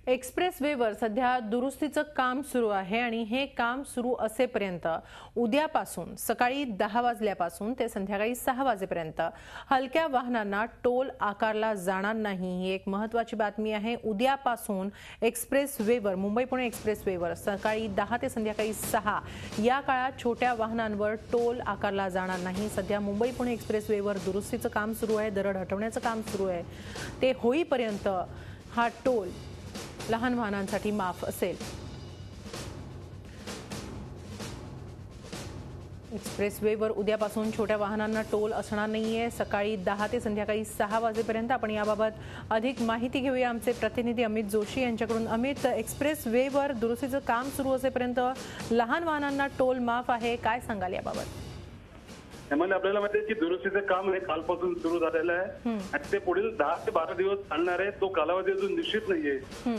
एक्सप्रेसवेवर सध्या दुरुस्तीचं काम सुरू आहे आणि हे काम सुरू असेपर्यंत उद्यापासून सकाळी 10 वाजल्यापासून ते संध्याकाळी 6 वाजेपर्यंत हलक्या वाहनांना टोल आकारला जाणार नाही। ही एक महत्त्वाची बातमी आहे। उद्यापासून एक्सप्रेसवेवर मुंबई पुणे एक्सप्रेसवेवर सकाळी 10 ते संध्याकाळी 6 या काळात छोट्या वाहनांवर टोल आकारला जाणार नाही। सध्या मुंबई पुणे एक्सप्रेसवेवर दुरुस्तीचं काम सुरू आहे, दरड हटवण्याचं काम सुरू आहे। ते होईपर्यंत हा टोल लहान वाहनांसाठी माफ असेल। एक्सप्रेसवेवर उद्यापासून छोट्या वाहनांना टोल असणार नाहीये। सकाळी 10 ते संध्याकाळी 6 वाजेपर्यंत आपण याबाबत अधिक माहिती घेऊया आमचे प्रतिनिधी अमित जोशी यांच्याकडून। अमित, एक्सप्रेसवेवर दुरुस्तीचं काम सुरू असेपर्यंत लहान वाहनांना टोल माफ आहे, काय सांगाल याबाबत? त्यामुळे आपल्याला माहिती आहे की दुरुस्तीचं काम हे कालपासून सुरू झालेलं आहे आणि ते पुढील 10 ते 12 दिवस चालणार आहे। तो कालावधी अजून निश्चित नाहीये।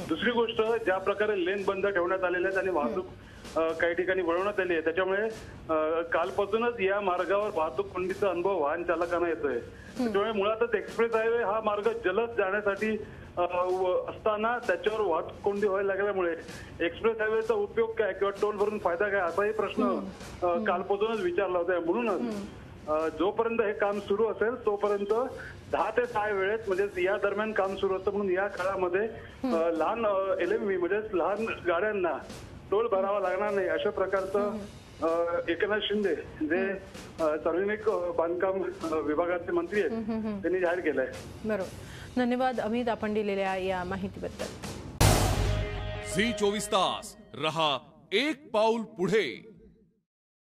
दुसरी गोष्ट, ज्या प्रकारे लेन बंद ठेवण्यात आलेले आहेत आणि वाहतूक काही ठिकाणी वळवण्यात आली आहे, त्याच्यामुळे कालपासूनच या मार्गावर वाहतूक कोंडीचा अनुभव वाहन चालकांना येतोय। त्यामुळे मुळातच एक्सप्रेस हायवे हा मार्ग जलद जाण्यासाठी असताना त्याच्यावर वाहतूक कोंडी व्हायला लागल्यामुळे एक्सप्रेस हायवेचा उपयोग काय किंवा टोल भरून फायदा काय असाही प्रश्न कालपासूनच विचारला होता। म्हणूनच जोपर्यंत हे काम सुरू असेल तोपर्यंत 10 ते 6 वेळेत म्हणजे या दरम्यान काम सुरू असतं, म्हणून या काळामध्ये लहान LMV म्हणजे लहान गाड्यांना टोल भरावा लागणार नाही अशा प्रकारचं एकनाथ शिंदे जे सार्वजनिक बांधकाम विभागाचे मंत्री आहेत त्यांनी जाहीर केलंय। बरोबर, धन्यवाद अमित आपण दिलेल्या या माहितीबद्दल। झी 24 तास रहा एक पाऊल पुढे।